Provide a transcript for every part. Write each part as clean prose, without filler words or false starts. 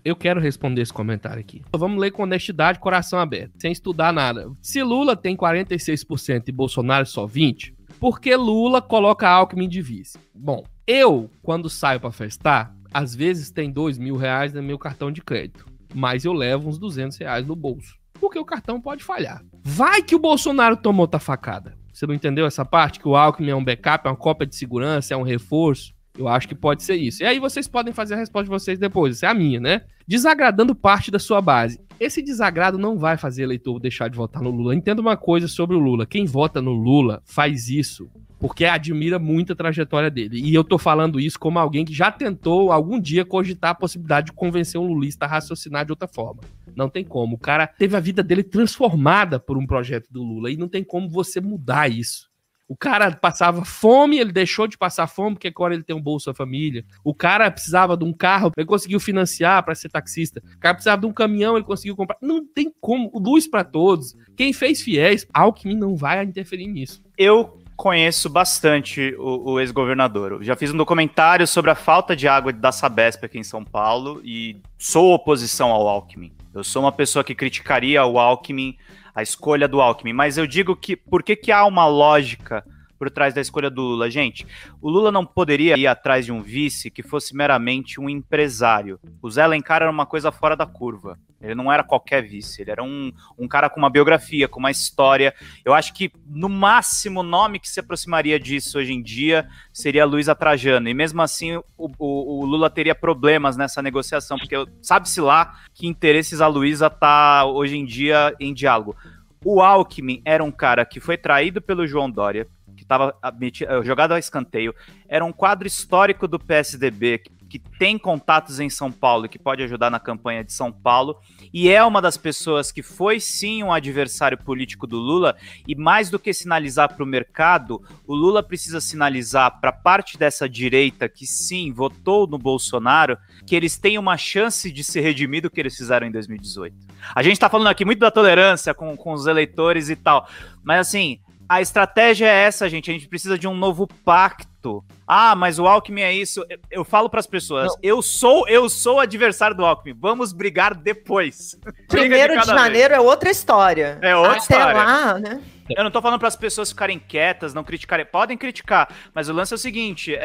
Eu quero responder esse comentário aqui. Vamos ler com honestidade, coração aberto, sem estudar nada. Se Lula tem 46% e Bolsonaro só 20%, por que Lula coloca Alckmin de vice? Bom, eu, quando saio pra festar, às vezes tem R$2.000 no meu cartão de crédito, mas eu levo uns R$200 no bolso, porque o cartão pode falhar. Vai que o Bolsonaro tomou outra facada. Você não entendeu essa parte? Que o Alckmin é um backup, é uma cópia de segurança, é um reforço? Eu acho que pode ser isso. E aí vocês podem fazer a resposta de vocês depois. Essa é a minha, né? Desagradando parte da sua base. Esse desagrado não vai fazer eleitor deixar de votar no Lula. Entenda uma coisa sobre o Lula. Quem vota no Lula faz isso porque admira muito a trajetória dele. E eu tô falando isso como alguém que já tentou algum dia cogitar a possibilidade de convencer um lulista a raciocinar de outra forma. Não tem como. O cara teve a vida dele transformada por um projeto do Lula e não tem como você mudar isso. O cara passava fome, ele deixou de passar fome porque agora ele tem um Bolsa Família. O cara precisava de um carro, ele conseguiu financiar para ser taxista. O cara precisava de um caminhão, ele conseguiu comprar. Não tem como. Luz para todos. Quem fez fiéis, Alckmin não vai interferir nisso. Eu conheço bastante o ex-governador. Eu já fiz um documentário sobre a falta de água da Sabesp aqui em São Paulo e sou oposição ao Alckmin. Eu sou uma pessoa que criticaria o Alckmin, a escolha do Alckmin, mas eu digo que por que há uma lógica por trás da escolha do Lula? Gente, o Lula não poderia ir atrás de um vice que fosse meramente um empresário. O Zé Alencar era uma coisa fora da curva. Ele não era qualquer vice, ele era um cara com uma biografia, com uma história. Eu acho que, no máximo, o nome que se aproximaria disso hoje em dia seria Luiza Trajano. E mesmo assim, o Lula teria problemas nessa negociação, porque sabe-se lá que interesses a Luiza tá hoje em dia em diálogo. O Alckmin era um cara que foi traído pelo João Dória, que estava jogado a escanteio, era um quadro histórico do PSDB, que tem contatos em São Paulo e que pode ajudar na campanha de São Paulo, e é uma das pessoas que foi sim um adversário político do Lula, e mais do que sinalizar para o mercado, o Lula precisa sinalizar para parte dessa direita que sim, votou no Bolsonaro, que eles têm uma chance de se redimir do que eles fizeram em 2018. A gente está falando aqui muito da tolerância com os eleitores e tal, mas assim, a estratégia é essa, gente. A gente precisa de um novo pacto. Ah, mas o Alckmin é isso. Eu falo para as pessoas, eu sou adversário do Alckmin. Vamos brigar depois. 1º de janeiro é outra história. É outra história. Até lá, né? Eu não tô falando para as pessoas ficarem quietas, não criticarem. Podem criticar, mas o lance é o seguinte,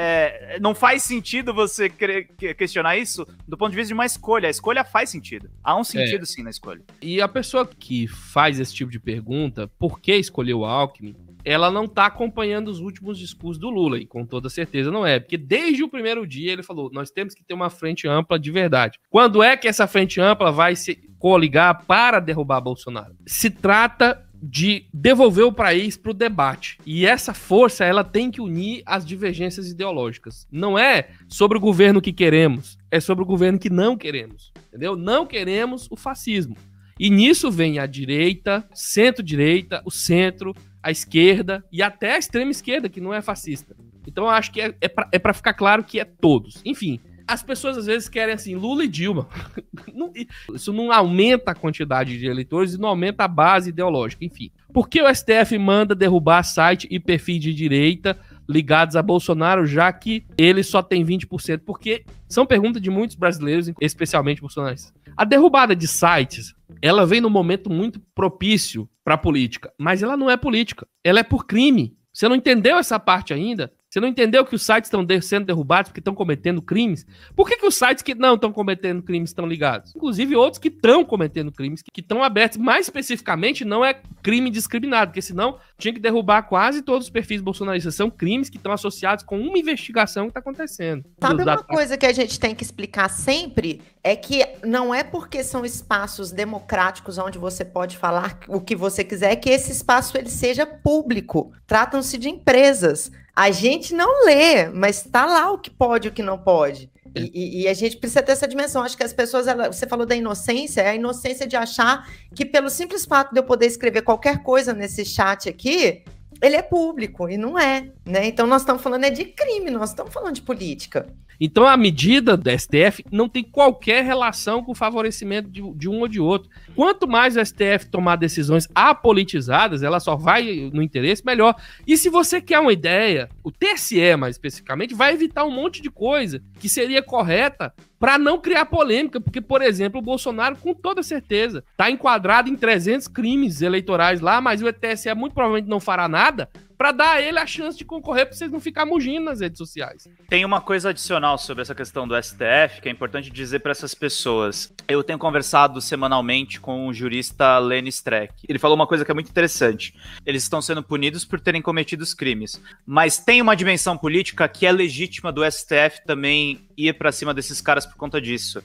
não faz sentido você questionar isso do ponto de vista de uma escolha. A escolha faz sentido. Há um sentido sim na escolha. E a pessoa que faz esse tipo de pergunta, por que escolheu o Alckmin, ela não tá acompanhando os últimos discursos do Lula, e com toda certeza não é, porque desde o primeiro dia ele falou, nós temos que ter uma frente ampla de verdade. Quando é que essa frente ampla vai se coligar para derrubar Bolsonaro? Se trata de devolver o país para o debate. E essa força, ela tem que unir as divergências ideológicas. Não é sobre o governo que queremos, é sobre o governo que não queremos. Entendeu? Não queremos o fascismo. E nisso vem a direita, centro-direita, o centro, a esquerda e até a extrema esquerda, que não é fascista. Então eu acho que é para ficar claro que é todos. Enfim, as pessoas às vezes querem assim, Lula e Dilma. Isso não aumenta a quantidade de eleitores e não aumenta a base ideológica. Enfim, por que o STF manda derrubar site e perfis de direita ligados a Bolsonaro, já que ele só tem 20%? Porque são perguntas de muitos brasileiros, especialmente bolsonaristas. A derrubada de sites, ela vem num momento muito propício para a política, mas ela não é política, ela é por crime. Você não entendeu essa parte ainda? Você não entendeu que os sites estão sendo derrubados porque estão cometendo crimes? Por que os sites que não estão cometendo crimes estão ligados? Inclusive outros que estão cometendo crimes, que estão abertos. Mais especificamente, não é crime discriminado, porque senão tinha que derrubar quase todos os perfis bolsonaristas. São crimes que estão associados com uma investigação que está acontecendo. Sabe uma coisa que a gente tem que explicar sempre? É que não é porque são espaços democráticos onde você pode falar o que você quiser que esse espaço ele seja público. Tratam-se de empresas. A gente não lê, mas está lá o que pode e o que não pode. E a gente precisa ter essa dimensão. Acho que as pessoas, você falou da inocência, é a inocência de achar que pelo simples fato de eu poder escrever qualquer coisa nesse chat aqui, ele é público, e não é, né? Então nós estamos falando de crime, nós estamos falando de política. Então a medida do STF não tem qualquer relação com o favorecimento de um ou de outro. Quanto mais o STF tomar decisões apolitizadas, ela só vai no interesse, melhor. E se você quer uma ideia, o TSE mais especificamente vai evitar um monte de coisa que seria correta para não criar polêmica, porque, por exemplo, o Bolsonaro, com toda certeza, está enquadrado em 300 crimes eleitorais lá, mas o TSE muito provavelmente não fará nada para dar a ele a chance de concorrer, para vocês não ficarem mugindo nas redes sociais. Tem uma coisa adicional sobre essa questão do STF, que é importante dizer para essas pessoas. Eu tenho conversado semanalmente com o jurista Lenny Streck. Ele falou uma coisa que é muito interessante. Eles estão sendo punidos por terem cometido os crimes, mas tem uma dimensão política que é legítima do STF também ir para cima desses caras por conta disso.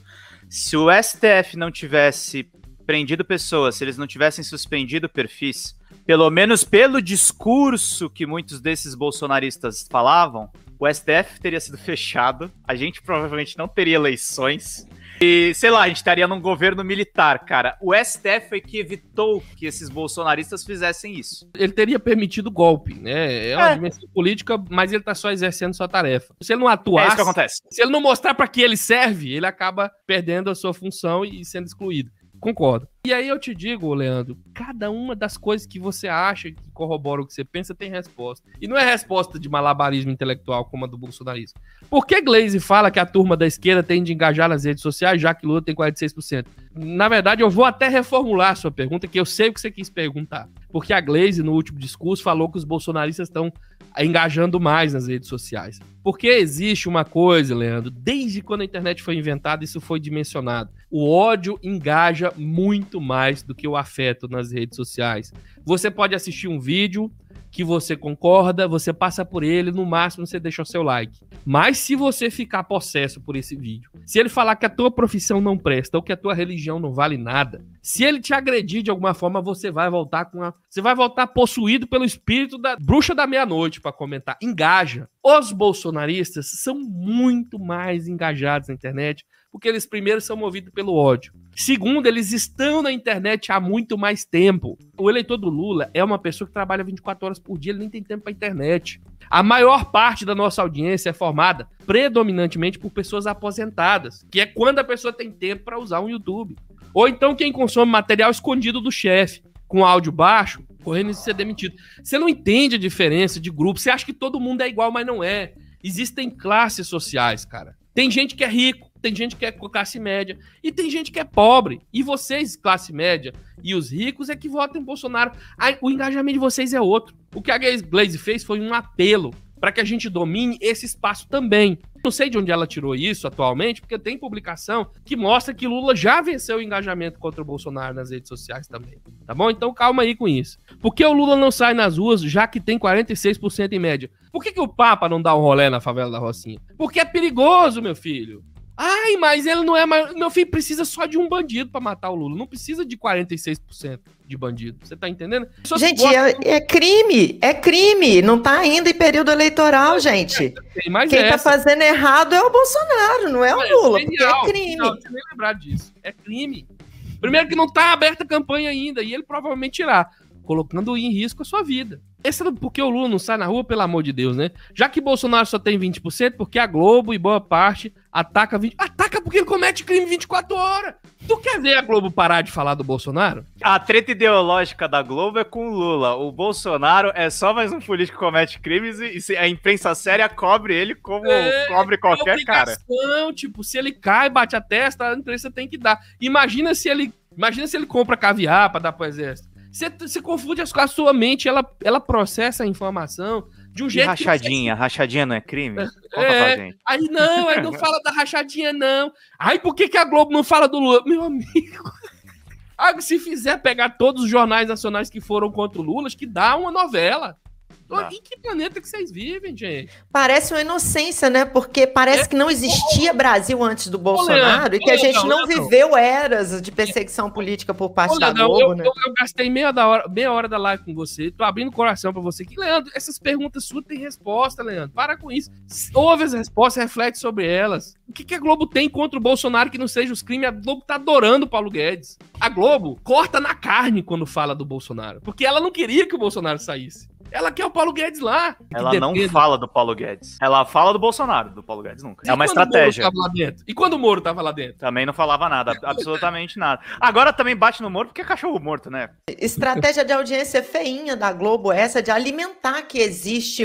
Se o STF não tivesse prendido pessoas, se eles não tivessem suspendido perfis, pelo menos pelo discurso que muitos desses bolsonaristas falavam, o STF teria sido fechado, a gente provavelmente não teria eleições e, sei lá, a gente estaria num governo militar, cara. O STF foi que evitou que esses bolsonaristas fizessem isso. Ele teria permitido golpe, né? É uma dimensão política, mas ele tá só exercendo sua tarefa. Se ele não atuar, isso que acontece. Se ele não mostrar para que ele serve, ele acaba perdendo a sua função e sendo excluído. Concordo. E aí eu te digo, Leandro, cada uma das coisas que você acha que corrobora o que você pensa tem resposta. E não é resposta de malabarismo intelectual como a do bolsonarismo. Por que Glaze fala que a turma da esquerda tem de engajar nas redes sociais, já que Lula tem 46%? Na verdade, eu vou até reformular a sua pergunta, que eu sei o que você quis perguntar. Porque a Glaze, no último discurso, falou que os bolsonaristas estão engajando mais nas redes sociais. Porque existe uma coisa, Leandro, desde quando a internet foi inventada, isso foi dimensionado. O ódio engaja muito mais do que o afeto nas redes sociais. Você pode assistir um vídeo que você concorda, você passa por ele, no máximo você deixa o seu like. Mas se você ficar possesso por esse vídeo, se ele falar que a tua profissão não presta ou que a tua religião não vale nada, se ele te agredir de alguma forma, você vai voltar você vai voltar possuído pelo espírito da bruxa da meia-noite para comentar. Engaja. Os bolsonaristas são muito mais engajados na internet, porque eles primeiro são movidos pelo ódio. Segundo, eles estão na internet há muito mais tempo. O eleitor do Lula é uma pessoa que trabalha 24 horas por dia, ele nem tem tempo para internet. A maior parte da nossa audiência é formada predominantemente por pessoas aposentadas, que é quando a pessoa tem tempo para usar um YouTube. Ou então quem consome material escondido do chefe, com áudio baixo, correndo de ser demitido. Você não entende a diferença de grupo, você acha que todo mundo é igual, mas não é. Existem classes sociais, cara. Tem gente que é rico, tem gente que é classe média e tem gente que é pobre. E vocês, classe média e os ricos, é que votam em Bolsonaro. O engajamento de vocês é outro. O que a Glaze fez foi um apelo para que a gente domine esse espaço também. Não sei de onde ela tirou isso atualmente, porque tem publicação que mostra que Lula já venceu o engajamento contra o Bolsonaro nas redes sociais também. Tá bom? Então calma aí com isso. Por que o Lula não sai nas ruas, já que tem 46% em média? Por que o Papa não dá um rolê na favela da Rocinha? Porque é perigoso, meu filho. Ai, mas ele não é mais... Meu filho precisa só de um bandido pra matar o Lula. Não precisa de 46% de bandido. Você tá entendendo? Gente, é crime. É crime. Não tá ainda em período eleitoral, gente. Quem tá fazendo errado é o Bolsonaro, não é o Lula. Porque é crime. Não, você nem lembrar disso. É crime. Primeiro que não tá aberta a campanha ainda. E ele provavelmente irá, colocando em risco a sua vida. Esse é porque o Lula não sai na rua, pelo amor de Deus, né? Já que Bolsonaro só tem 20%, porque a Globo e boa parte ataca 20%. Ataca porque ele comete crime 24 horas. Tu quer ver a Globo parar de falar do Bolsonaro? A treta ideológica da Globo é com o Lula. O Bolsonaro é só mais um político que comete crimes e a imprensa séria cobre ele como cobre qualquer cara. Tipo, se ele cai, bate a testa, a imprensa tem que dar. Imagina se ele compra caviar pra dar pro exército. Você confunde a sua mente, ela processa a informação de um jeito. E rachadinha? Rachadinha não é crime? Conta pra gente. Aí não fala da rachadinha, não. Aí por que a Globo não fala do Lula? Meu amigo. Se fizer pegar todos os jornais nacionais que foram contra o Lula, acho que dá uma novela. Em que planeta que vocês vivem, gente? Parece uma inocência, né? Porque parece que não existia Brasil antes do Bolsonaro e que a gente não viveu eras de perseguição política por parte da Globo, né? Eu gastei meia hora da live com você, tô abrindo o coração pra você. Leandro, essas perguntas suas têm resposta, Leandro. Para com isso. Ouve as respostas, reflete sobre elas. O que a Globo tem contra o Bolsonaro que não seja os crimes? A Globo tá adorando o Paulo Guedes. A Globo corta na carne quando fala do Bolsonaro, porque ela não queria que o Bolsonaro saísse. Ela quer o Paulo Guedes lá. Ela não fala do Paulo Guedes. Ela fala do Bolsonaro, do Paulo Guedes nunca. É uma estratégia. E quando o Moro tava lá dentro? Também não falava nada, absolutamente nada. Agora também bate no Moro porque é cachorro morto, né? Estratégia de audiência feinha da Globo, essa de alimentar que existe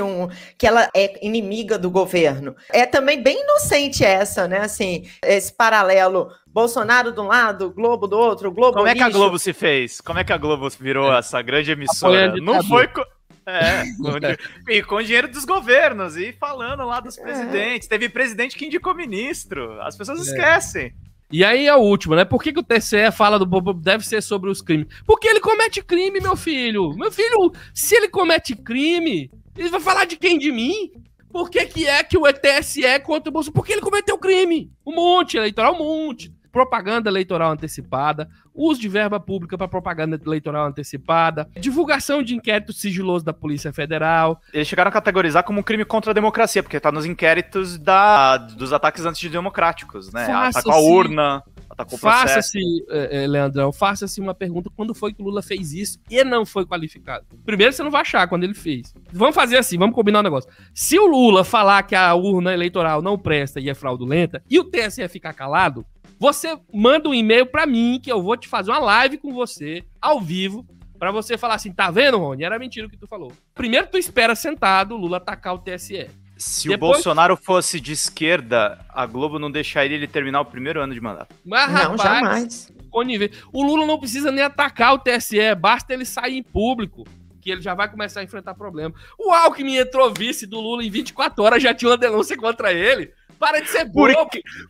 que ela é inimiga do governo. É também bem inocente essa, né? Assim, esse paralelo. Bolsonaro de um lado, Globo do outro, Globo Como é que a Globo se fez? Como é que a Globo virou essa grande emissora? Não foi... e com o dinheiro dos governos, e falando lá dos presidentes. Teve presidente que indicou ministro. As pessoas esquecem. E aí é o último, né? Por que o TSE fala do Bobo deve ser sobre os crimes? Porque ele comete crime, meu filho. Meu filho, se ele comete crime, ele vai falar de quem? De mim? Por que que o TSE é contra o Bolsonaro? Porque ele cometeu crime. Um monte eleitoral, um monte. Propaganda eleitoral antecipada, uso de verba pública para propaganda eleitoral antecipada, divulgação de inquérito sigiloso da Polícia Federal. Eles chegaram a categorizar como um crime contra a democracia, porque tá nos inquéritos dos ataques antidemocráticos, né? Atacou a urna, atacou o processo. Faça-se, Leandrão, faça-se uma pergunta, quando foi que o Lula fez isso e não foi qualificado? Primeiro, você não vai achar quando ele fez. Vamos fazer assim, vamos combinar um negócio. Se o Lula falar que a urna eleitoral não presta e é fraudulenta, e o TSE ficar calado, você manda um e-mail pra mim, que eu vou te fazer uma live com você, ao vivo, pra você falar assim, tá vendo, Rony? Era mentira o que tu falou. Primeiro tu espera sentado o Lula atacar o TSE. Se o Bolsonaro fosse de esquerda, a Globo não deixaria ele terminar o primeiro ano de mandato. Mas, não, jamais. O Lula não precisa nem atacar o TSE, basta ele sair em público, que ele já vai começar a enfrentar problema. O Alckmin entrou vice do Lula em 24 horas, já tinha uma denúncia contra ele. Para de ser bobo.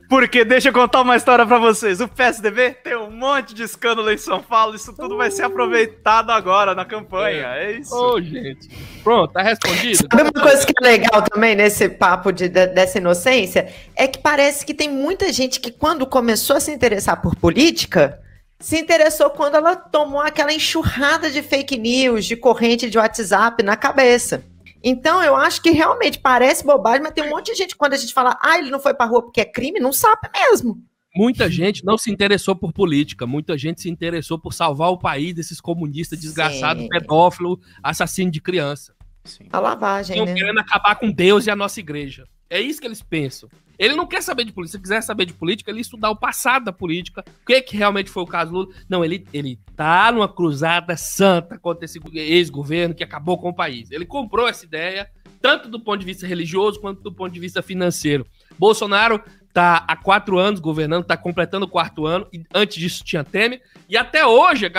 Porque deixa eu contar uma história pra vocês. O PSDB tem um monte de escândalo em São Paulo. Isso tudo vai ser aproveitado agora na campanha. É isso. Ô, gente. Pronto, tá respondido. Sabe uma coisa que é legal também nesse papo dessa inocência? É que parece que tem muita gente que quando começou a se interessar por política, se interessou quando ela tomou aquela enxurrada de fake news, de corrente de WhatsApp na cabeça. Então, eu acho que realmente parece bobagem, mas tem um monte de gente, quando a gente fala, ele não foi pra rua porque é crime, não sabe mesmo. Muita gente não se interessou por política, muita gente se interessou por salvar o país desses comunistas desgraçados, pedófilos, assassinos de criança. Sim. A lavagem, estão querendo acabar com Deus e a nossa igreja. É isso que eles pensam. Ele não quer saber de política. Se quiser saber de política, ele estudar o passado da política. O que realmente foi o caso Lula. Não, ele tá numa cruzada santa contra esse ex-governo que acabou com o país. Ele comprou essa ideia, tanto do ponto de vista religioso, quanto do ponto de vista financeiro. Bolsonaro tá há 4 anos governando, tá completando o 4º ano, e antes disso tinha Temer, e até hoje a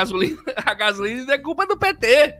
gasolina é culpa do PT.